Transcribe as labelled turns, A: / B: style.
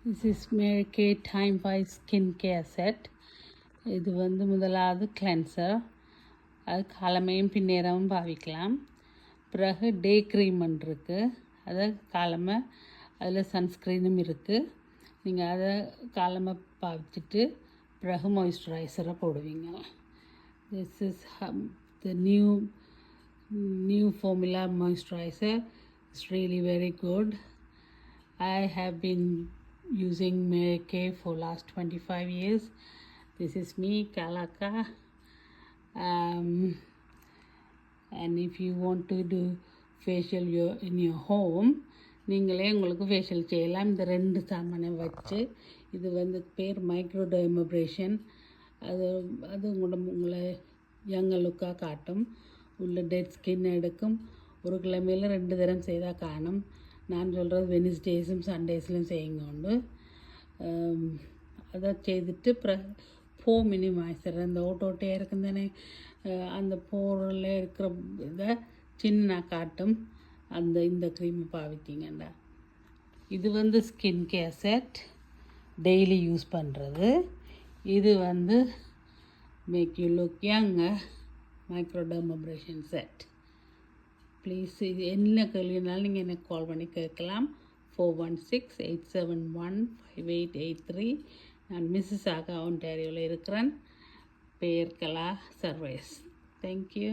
A: This is Mary Kay Time by Skincare Set. இது முதலாவது cleanser. அது காலமையும் பின்னேரமும் பாவிக்கலாம். பிறகு டே க்ரீம் இருக்குது, அதை காலமை அதில் சன்ஸ்க்ரீனும் இருக்குது. நீங்கள் அதை காலமை பாவிச்சிட்டு பிறகு மாய்ஸ்சரைசரை போடுவீங்க. This is the new formula moisturizer. It's really very good. I have been using Mary Kay for last 25 years. This is me, Kalaka. And if you want to do facial in your home, நீங்களே உங்களுக்கு facial செய்யலாம். இந்த 2 சாமானை வச்சு. இது பேர் மைக்ரோடர்மபிரேஷன். அது உங்களை யங்க லுக்காக காட்டும். உள்ள டெட் ஸ்கின் எடுக்கும். ஒரு கிழமையில் 2 தரம் செய்தால் காணும். நான் சொல்கிறது வெனிஸ்டேஸும் சண்டேஸ்லையும் செய்யுங்க உண்டு. அதை செய்துட்டு போர் மினிமைசர், அந்த ஓட்டோட்டையாக இருக்கும் தானே, அந்த போரில் இருக்கிற இதை சின்ன காட்டும். இந்த க்ரீமை பாவித்தீங்கண்டா. இது skin care set, daily use பண்ணுறது. இது make you look young microdermabrasion set. Please, இது என்ன கேள்வினாலும் நீங்கள் எனக்கு கால் பண்ணி கேட்கலாம். 416-871-5883. நான் மிஸ்ஸிசாகா ஒன்டாரியோவில் இருக்கிறேன். பெயர் கலா சர்வேஸ். தேங்க்யூ.